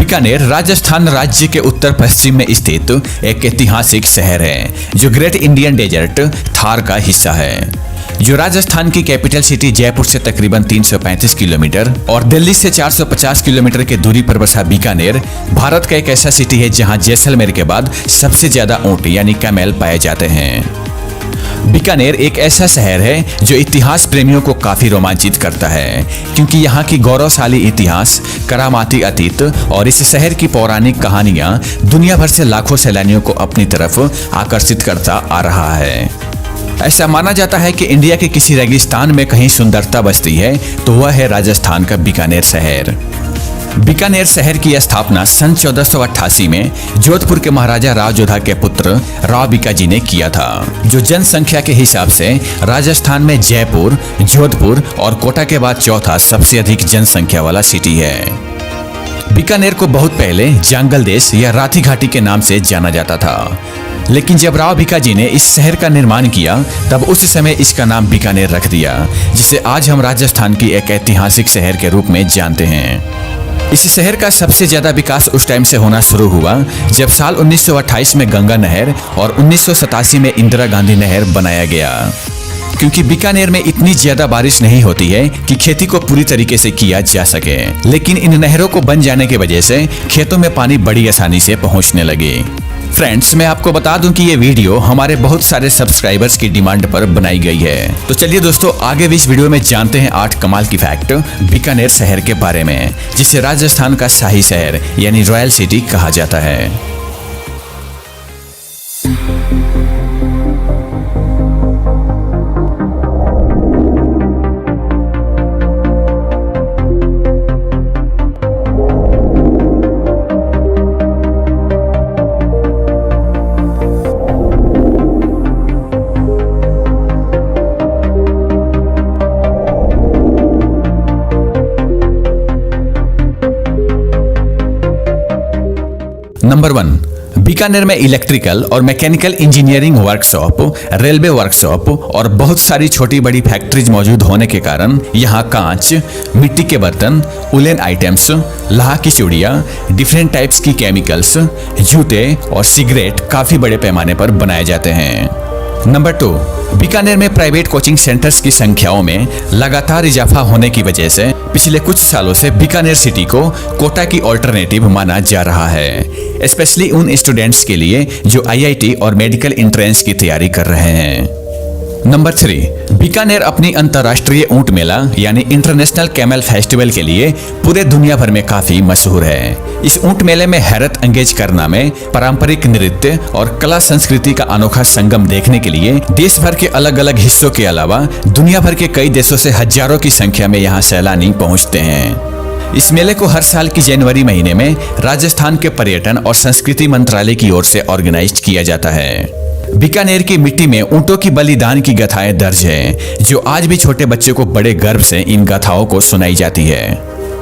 बीकानेर राजस्थान राज्य के उत्तर पश्चिम में स्थित एक ऐतिहासिक शहर है जो ग्रेट इंडियन डेजर्ट थार का हिस्सा है, जो राजस्थान की कैपिटल सिटी जयपुर से तकरीबन 335 किलोमीटर और दिल्ली से 450 किलोमीटर की दूरी पर बसा बीकानेर भारत का एक ऐसा सिटी है जहां जैसलमेर के बाद सबसे ज्यादा ऊंट यानी कैमेल पाए जाते हैं। बीकानेर एक ऐसा शहर है जो इतिहास प्रेमियों को काफी रोमांचित करता है, क्योंकि यहाँ की गौरवशाली इतिहास, करामाती अतीत और इस शहर की पौराणिक कहानियां दुनिया भर से लाखों सैलानियों को अपनी तरफ आकर्षित करता आ रहा है। ऐसा माना जाता है कि इंडिया के किसी रेगिस्तान में कहीं सुंदरता बसती है तो वह है राजस्थान का बीकानेर शहर। बीकानेर शहर की स्थापना सन 1488 में जोधपुर के महाराजा राव जोधा के पुत्र राव बीकाजी ने किया था, जो जनसंख्या के हिसाब से राजस्थान में जयपुर, जोधपुर और कोटा के बाद चौथा सबसे अधिक जनसंख्या वाला सिटी है। बीकानेर को बहुत पहले जांगल देश या राथी घाटी के नाम से जाना जाता था, लेकिन जब राव बीकाजी ने इस शहर का निर्माण किया तब उस समय इसका नाम बीकानेर रख दिया, जिसे आज हम राजस्थान की एक ऐतिहासिक शहर के रूप में जानते हैं। इस शहर का सबसे ज्यादा विकास उस टाइम से होना शुरू हुआ जब साल 1928 में गंगा नहर और 1987 में इंदिरा गांधी नहर बनाया गया, क्योंकि बीकानेर में इतनी ज्यादा बारिश नहीं होती है कि खेती को पूरी तरीके से किया जा सके, लेकिन इन नहरों को बन जाने की वजह से खेतों में पानी बड़ी आसानी से पहुंचने लगे। फ्रेंड्स, मैं आपको बता दूं कि ये वीडियो हमारे बहुत सारे सब्सक्राइबर्स की डिमांड पर बनाई गई है। तो चलिए दोस्तों, आगे भी इस वीडियो में जानते हैं 8 कमाल की फैक्ट बीकानेर शहर के बारे में, जिसे राजस्थान का शाही शहर यानी रॉयल सिटी कहा जाता है। नंबर 1, बीकानेर में इलेक्ट्रिकल और mechanical engineering workshop, railway workshop और बहुत सारी छोटी बड़ी फैक्ट्रीज मौजूद होने के कारण यहाँ कांच, मिट्टी के बर्तन, उलेन आइटम्स, लाह की चूड़ियाँ, डिफरेंट टाइप्स की केमिकल्स, जूते और सिगरेट काफी बड़े पैमाने पर बनाए जाते हैं। नंबर 2, बीकानेर में प्राइवेट कोचिंग सेंटर्स की संख्याओं में लगातार इजाफा होने की वजह से पिछले कुछ सालों से बीकानेर सिटी को कोटा की ऑल्टरनेटिव माना जा रहा है, स्पेशली उन स्टूडेंट्स के लिए जो आईआईटी और मेडिकल एंट्रेंस की तैयारी कर रहे हैं। नंबर 3, बीकानेर अपनी अंतर्राष्ट्रीय ऊंट मेला यानी इंटरनेशनल कैमल फेस्टिवल के लिए पूरे दुनिया भर में काफी मशहूर है। इस ऊंट मेले में हैरत अंगेज करना में पारंपरिक नृत्य और कला संस्कृति का अनोखा संगम देखने के लिए देश भर के अलग अलग हिस्सों के अलावा दुनिया भर के कई देशों से हजारों की संख्या में यहाँ सैलानी पहुँचते हैं। इस मेले को हर साल की जनवरी महीने में राजस्थान के पर्यटन और संस्कृति मंत्रालय की ओर से ऑर्गेनाइज किया जाता है। बीकानेर की मिट्टी में ऊंटों की बलिदान की गाथाएं दर्ज हैं, जो आज भी छोटे बच्चे को बड़े गर्व से इन गाथाओं को सुनाई जाती है।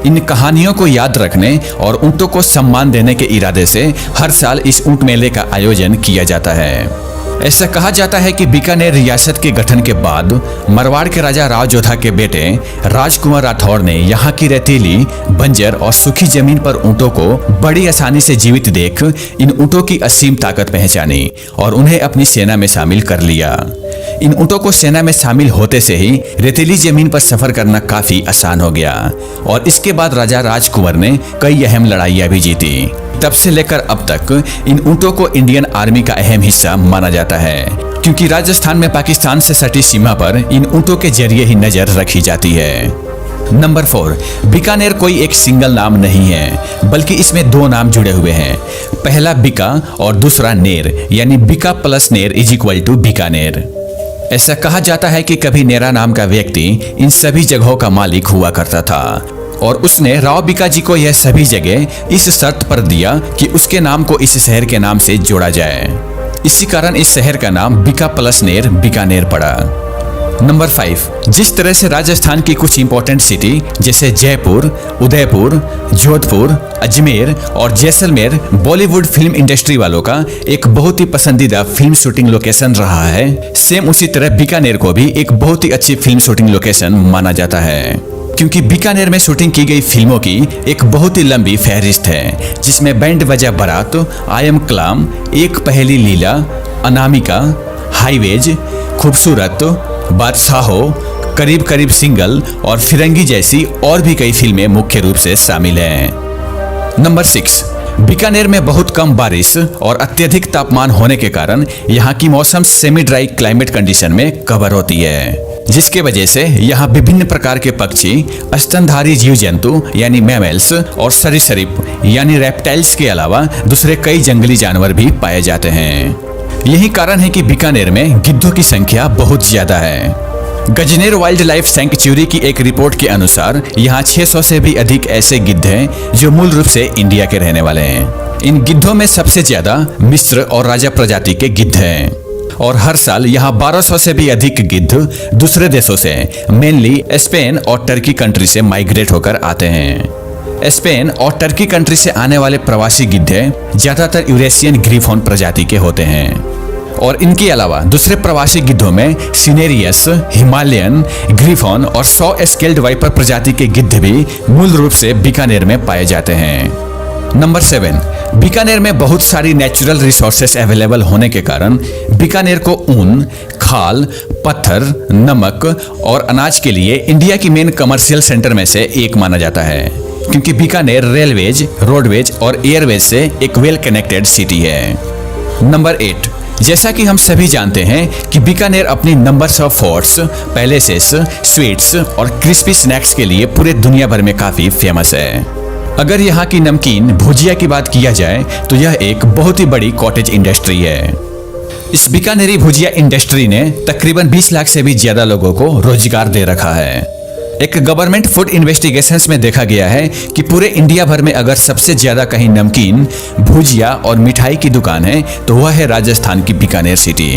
इन कहानियों को याद रखने और ऊंटों को सम्मान देने के इरादे से हर साल इस ऊंट मेले का आयोजन किया जाता है। ऐसा कहा जाता है कि बीकानेर रियासत के गठन के बाद मारवाड़ के राजा राव जोधा के बेटे राजकुमार राठौर ने यहाँ की रेतीली, बंजर और सूखी जमीन पर ऊंटों को बड़ी आसानी से जीवित देख इन ऊंटों की असीम ताकत पहचानी और उन्हें अपनी सेना में शामिल कर लिया। इन ऊंटों को सेना में शामिल होते से ही रेतीली जमीन पर सफर करना काफी आसान हो गया और इसके बाद राजा राजकुमार ने कई अहम लड़ाइयां भी जीती। तब से लेकर अब तक इन ऊंटों को इंडियन आर्मी का अहम हिस्सा माना जाता है, क्योंकि राजस्थान में पाकिस्तान से सटी सीमा पर इन ऊंटों के जरिए ही नजर रखी जाती है। नंबर 4, बीकानेर कोई एक सिंगल नाम नहीं है, बल्कि इसमें 2 नाम जुड़े हुए हैं। पहला बीका और दूसरा नेर, यानी Bika plus Ner is equal to Bikaner. ऐसा कहा जाता है कि कभी नेरा नाम का व्यक्ति इन सभी जगहों का मालिक हुआ करता था और उसने राव बीकाजी को यह सभी जगह इस शर्त पर दिया कि उसके नाम को इस शहर के नाम से जोड़ा जाए। इसी कारण इस शहर का नाम बीका प्लस नेर बीकानेर पड़ा। नंबर 5, जिस तरह से राजस्थान की कुछ इंपॉर्टेंट सिटी जैसे जयपुर, उदयपुर, जोधपुर, अजमेर और जैसलमेर बॉलीवुड फिल्म इंडस्ट्री वालों का एक बहुत ही पसंदीदा फिल्म शूटिंग लोकेशन रहा है, सेम उसी तरह बीकानेर को भी एक बहुत ही अच्छी फिल्म शूटिंग लोकेशन माना जाता है। क्योंकि बीकानेर में शूटिंग की गई फिल्मों की एक बहुत ही लंबी फहरिस्त है, जिसमें बैंड बजा बारात, आई एम क्लाम, एक पहली लीला, अनामिका, हाईवेज, खूबसूरत, बादशाहो, करीब करीब सिंगल और फिरंगी जैसी और भी कई फिल्में मुख्य रूप से शामिल हैं। नंबर 6, बीकानेर में बहुत कम बारिश और अत्यधिक तापमान होने के कारण यहाँ की मौसम सेमी ड्राई क्लाइमेट कंडीशन में कवर होती है, जिसके वजह से यहाँ विभिन्न प्रकार के पक्षी, स्तनधारी जीव जंतु यानी मैमल्स और सरीसृप यानी रेप्टाइल्स के अलावा दूसरे कई जंगली जानवर भी पाए जाते हैं। यही कारण है कि बीकानेर में गिद्धों की संख्या बहुत ज्यादा है। गजनेर वाइल्ड लाइफ सैंक्चुरी की एक रिपोर्ट के अनुसार यहाँ 600 से भी अधिक ऐसे गिद्ध हैं जो मूल रूप से इंडिया के रहने वाले हैं। इन गिद्धों में सबसे ज्यादा मिस्र और राजा प्रजाति के गिद्ध हैं और हर साल यहाँ 1200 से भी अधिक गिद्ध दूसरे देशों से, मेनली स्पेन और टर्की कंट्री से माइग्रेट होकर आते हैं। स्पेन और टर्की कंट्री से आने वाले प्रवासी गिद्ध ज्यादातर यूरेशियन ग्रीफोन प्रजाति के होते हैं और इनके अलावा दूसरे प्रवासी गिद्धों में सिनेरियस, हिमालयन, ग्रीफोन और 100 स्केल्ड वाइपर प्रजाति के गिद्ध भी मूल रूप से बीकानेर में पाए जाते हैं। नंबर 7, बीकानेर में बहुत सारी नेचुरल रिसोर्सेस अवेलेबल होने के कारण बीकानेर को ऊन, खाल, पत्थर, नमक और अनाज के लिए इंडिया की मेन कमर्शियल सेंटर में से एक माना जाता है, क्योंकि बीकानेर रेलवेज, रोडवेज और एयरवेज से एक वेल कनेक्टेड सिटी है। नंबर 8, जैसा कि हम सभी जानते हैं कि बीकानेर अपनी numbers of forts, palaces, sweets और क्रिस्पी स्नैक्स के लिए पूरे दुनिया भर में काफी फेमस है। अगर यहाँ की नमकीन भुजिया की बात किया जाए तो यह एक बहुत ही बड़ी कॉटेज इंडस्ट्री है। इस बीकानेरी भुजिया इंडस्ट्री ने तकरीबन 20 लाख से भी ज्यादा लोगों को रोजगार दे रखा है। एक गवर्नमेंट फूड इन्वेस्टिगेशंस में देखा गया है कि पूरे इंडिया भर में अगर सबसे ज्यादा कहीं नमकीन, भुजिया और मिठाई की दुकान है तो वह है राजस्थान की बीकानेर सिटी।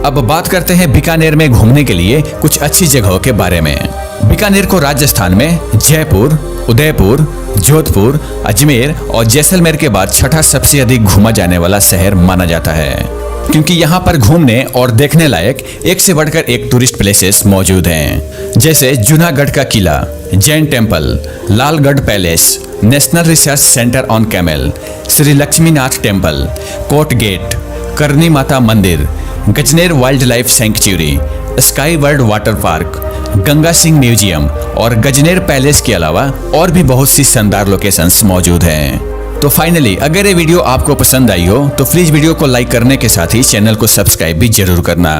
अब बात करते हैं बीकानेर में घूमने के लिए कुछ अच्छी जगहों के बारे में। बीकानेर को राजस्थान में जयपुर, उदयपुर, जोधपुर, अजमेर और जैसलमेर के बाद छठा सबसे अधिक घूमा जाने वाला शहर माना जाता है, क्योंकि यहाँ पर घूमने और देखने लायक एक से बढ़कर एक टूरिस्ट प्लेसेस मौजूद हैं, जैसे जूनागढ़ का किला, Jain temple, Lalgarh palace, national research centre on camel, Shri Laxminath temple, Kote gate, Karni Mata मंदिर, Gajner wildlife sanctuary, sky world water park, Ganga Singh museum और गजनेर पैलेस के अलावा और भी बहुत सी शानदार लोकेशंस मौजूद हैं। तो फाइनली अगर ये वीडियो आपको पसंद आई हो तो प्लीज वीडियो को लाइक करने के साथ ही चैनल को सब्सक्राइब भी जरूर करना।